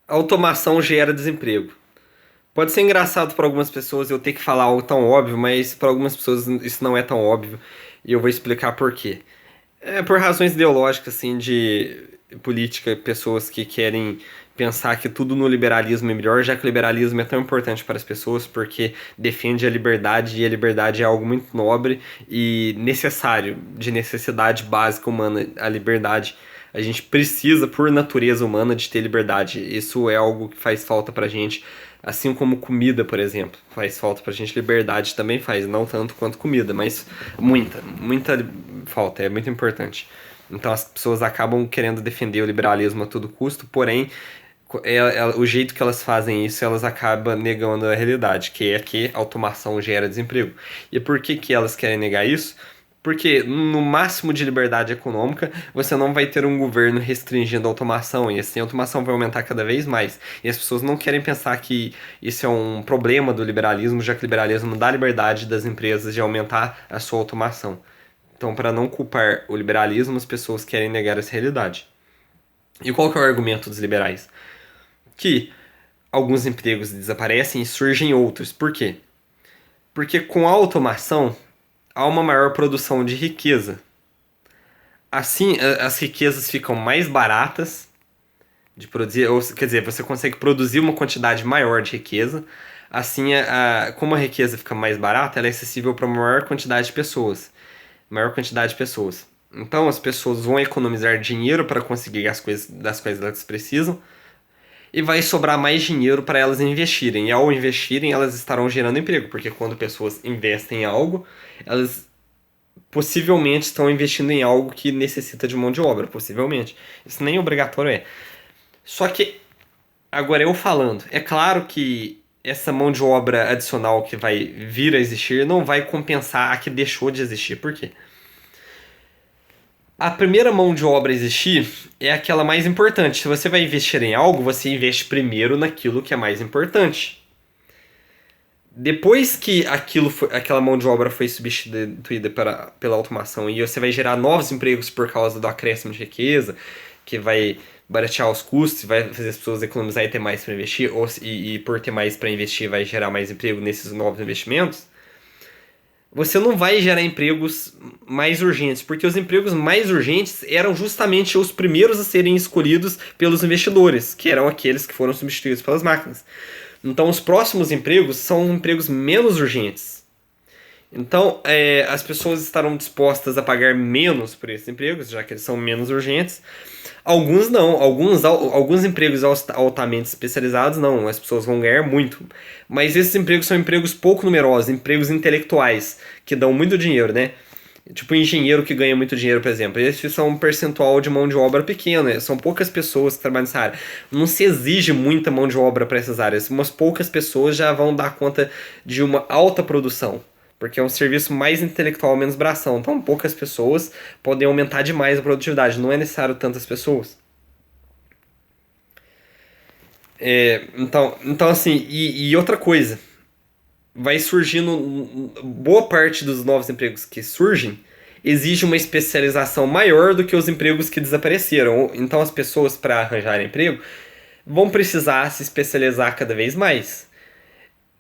Automação gera desemprego. Pode ser engraçado para algumas pessoas eu ter que falar algo tão óbvio, mas para algumas pessoas isso não é tão óbvio e eu vou explicar por quê. É por razões ideológicas, assim, de política, pessoas que querem pensar que tudo no liberalismo é melhor, já que o liberalismo é tão importante para as pessoas porque defende a liberdade e a liberdade é algo muito nobre e necessário, de necessidade básica humana, a liberdade. A gente precisa, por natureza humana, de ter liberdade. Isso é algo que faz falta pra gente, assim como comida, por exemplo. Faz falta pra gente, liberdade também faz, não tanto quanto comida, mas muita falta, é muito importante. Então as pessoas acabam querendo defender o liberalismo a todo custo, porém, o jeito que elas fazem isso, elas acabam negando a realidade, que é que a automação gera desemprego. E por que que elas querem negar isso? Porque no máximo de liberdade econômica, você não vai ter um governo restringindo a automação, e assim a automação vai aumentar cada vez mais. E as pessoas não querem pensar que isso é um problema do liberalismo, já que o liberalismo não dá liberdade das empresas de aumentar a sua automação. Então, para não culpar o liberalismo, as pessoas querem negar essa realidade. E qual que é o argumento dos liberais? Que alguns empregos desaparecem e surgem outros. Por quê? Porque com a automação há uma maior produção de riqueza. Assim, as riquezas ficam mais baratas de produzir, ou, quer dizer, você consegue produzir uma quantidade maior de riqueza. Assim, como a riqueza fica mais barata, ela é acessível para uma maior quantidade de pessoas. Maior quantidade de pessoas. Então, as pessoas vão economizar dinheiro para conseguir as coisas das quais elas precisam e vai sobrar mais dinheiro para elas investirem. E ao investirem, elas estarão gerando emprego, porque quando pessoas investem em algo, elas possivelmente estão investindo em algo que necessita de mão de obra, possivelmente. Isso nem obrigatório é. Só que, agora eu falando, é claro que essa mão de obra adicional que vai vir a existir não vai compensar a que deixou de existir. Por quê? A primeira mão de obra a existir é aquela mais importante. Se você vai investir em algo, você investe primeiro naquilo que é mais importante. Depois que aquela mão de obra foi substituída pela automação e você vai gerar novos empregos por causa do acréscimo de riqueza, que vai baratear os custos, vai fazer as pessoas economizar e ter mais para investir, e por ter mais para investir vai gerar mais emprego nesses novos investimentos, você não vai gerar empregos mais urgentes, porque os empregos mais urgentes eram justamente os primeiros a serem escolhidos pelos investidores, que eram aqueles que foram substituídos pelas máquinas. Então, os próximos empregos são empregos menos urgentes. Então, as pessoas estarão dispostas a pagar menos por esses empregos, já que eles são menos urgentes. Alguns não, alguns empregos altamente especializados não, as pessoas vão ganhar muito. Mas esses empregos são empregos pouco numerosos, empregos intelectuais, que dão muito dinheiro, né? Tipo engenheiro que ganha muito dinheiro, por exemplo. Esses são um percentual de mão de obra pequeno, né? São poucas pessoas que trabalham nessa área. Não se exige muita mão de obra para essas áreas. Umas poucas pessoas já vão dar conta de uma alta produção. Porque é um serviço mais intelectual, menos bração. Então, poucas pessoas podem aumentar demais a produtividade. Não é necessário tantas pessoas. Então assim, e outra coisa, vai surgindo. Boa parte dos novos empregos que surgem exige uma especialização maior do que os empregos que desapareceram. Então, as pessoas, para arranjar emprego, vão precisar se especializar cada vez mais.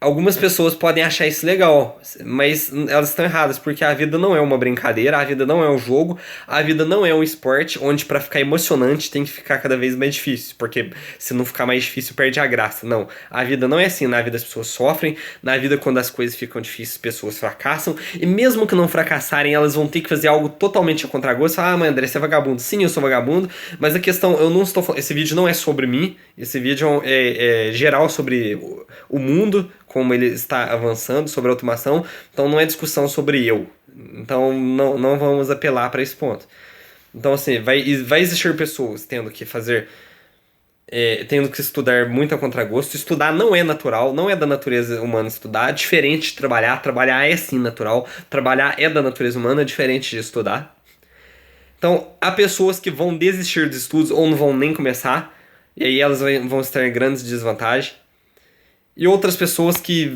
Algumas pessoas podem achar isso legal, mas elas estão erradas, porque a vida não é uma brincadeira, a vida não é um jogo, a vida não é um esporte onde para ficar emocionante tem que ficar cada vez mais difícil, porque se não ficar mais difícil perde a graça. Não, a vida não é assim, na vida as pessoas sofrem, na vida quando as coisas ficam difíceis, as pessoas fracassam, e mesmo que não fracassarem, elas vão ter que fazer algo totalmente a contragosto. Ah, mas André, você é vagabundo. Sim, eu sou vagabundo, mas a questão, eu não estou falando, esse vídeo não é sobre mim, esse vídeo é geral sobre o mundo, como ele está avançando sobre a automação, então não é discussão sobre eu. Então não vamos apelar para esse ponto. Então, assim, vai existir pessoas tendo que estudar muito a contragosto. Estudar não é natural, não é da natureza humana estudar, é diferente de trabalhar. Trabalhar é sim natural, trabalhar é da natureza humana, é diferente de estudar. Então, há pessoas que vão desistir dos estudos ou não vão nem começar, e aí elas vão estar em grandes desvantagens. E outras pessoas que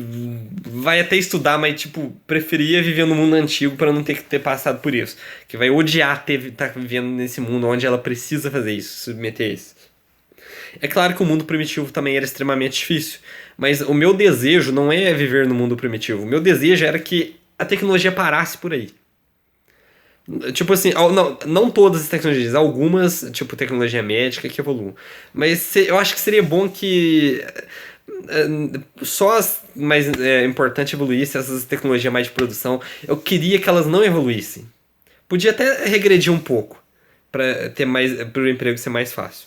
vai até estudar, mas tipo, preferia viver no mundo antigo para não ter que ter passado por isso. Que vai odiar estar vivendo nesse mundo onde ela precisa fazer isso, submeter isso. É claro que o mundo primitivo também era extremamente difícil, mas o meu desejo não é viver no mundo primitivo. O meu desejo era que a tecnologia parasse por aí. Tipo assim, não todas as tecnologias, algumas, tipo tecnologia médica que evoluam. Mas eu acho que seria bom que só as mais importantes evoluíssem, essas tecnologias mais de produção. Eu queria que elas não evoluíssem. Podia até regredir um pouco para ter mais, para o emprego ser mais fácil.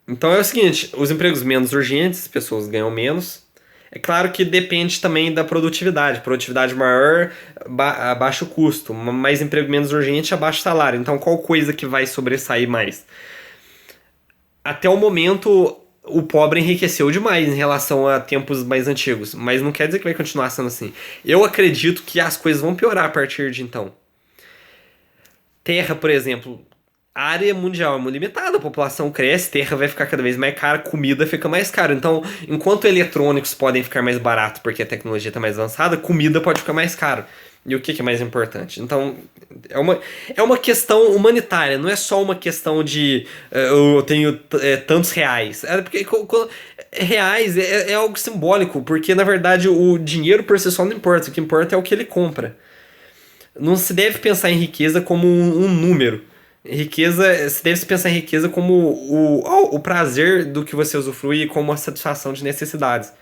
Então é o seguinte, os empregos menos urgentes, as pessoas ganham menos. É claro que depende também da produtividade. Produtividade maior, a baixo custo. Mais emprego menos urgente, a baixo salário. Então qual coisa que vai sobressair mais? Até o momento, o pobre enriqueceu demais em relação a tempos mais antigos. Mas não quer dizer que vai continuar sendo assim. Eu acredito que as coisas vão piorar a partir de então. Terra, por exemplo, a área mundial é muito limitada, a população cresce, terra vai ficar cada vez mais cara, comida fica mais cara. Então, enquanto eletrônicos podem ficar mais baratos porque a tecnologia está mais avançada, comida pode ficar mais caro. E o que é mais importante? Então, é uma questão humanitária, não é só uma questão de eu tenho tantos reais. É porque reais é algo simbólico, porque na verdade o dinheiro por si só não importa, o que importa é o que ele compra. Não se deve pensar em riqueza como um número. Riqueza, se deve se pensar em riqueza como o prazer do que você usufrui e como a satisfação de necessidades.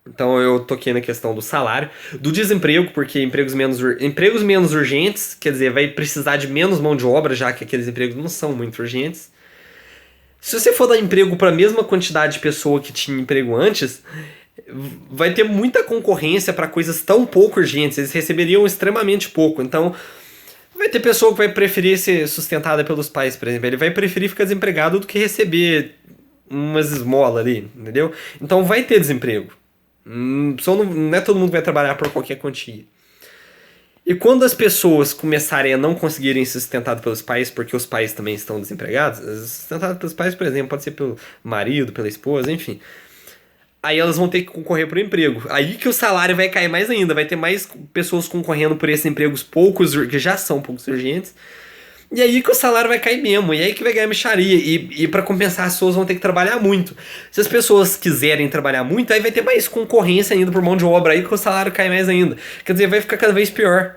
Então eu toquei na questão do salário, do desemprego, porque empregos menos urgentes, quer dizer, vai precisar de menos mão de obra, já que aqueles empregos não são muito urgentes. Se você for dar emprego para a mesma quantidade de pessoa que tinha emprego antes, vai ter muita concorrência para coisas tão pouco urgentes, eles receberiam extremamente pouco. Então, vai ter pessoa que vai preferir ser sustentada pelos pais, por exemplo. Ele vai preferir ficar desempregado do que receber umas esmolas ali, entendeu? Então vai ter desemprego. Só não é todo mundo que vai trabalhar por qualquer quantia. E quando as pessoas começarem a não conseguirem ser sustentadas pelos pais, porque os pais também estão desempregados, sustentadas pelos pais, por exemplo, pode ser pelo marido, pela esposa, enfim. Aí elas vão ter que concorrer por emprego. Aí que o salário vai cair mais ainda. Vai ter mais pessoas concorrendo por esses empregos poucos, que já são poucos urgentes. E aí que o salário vai cair mesmo. E aí que vai ganhar mixaria. E para compensar, as pessoas vão ter que trabalhar muito. Se as pessoas quiserem trabalhar muito, aí vai ter mais concorrência ainda por mão de obra. Aí que o salário cai mais ainda. Quer dizer, vai ficar cada vez pior.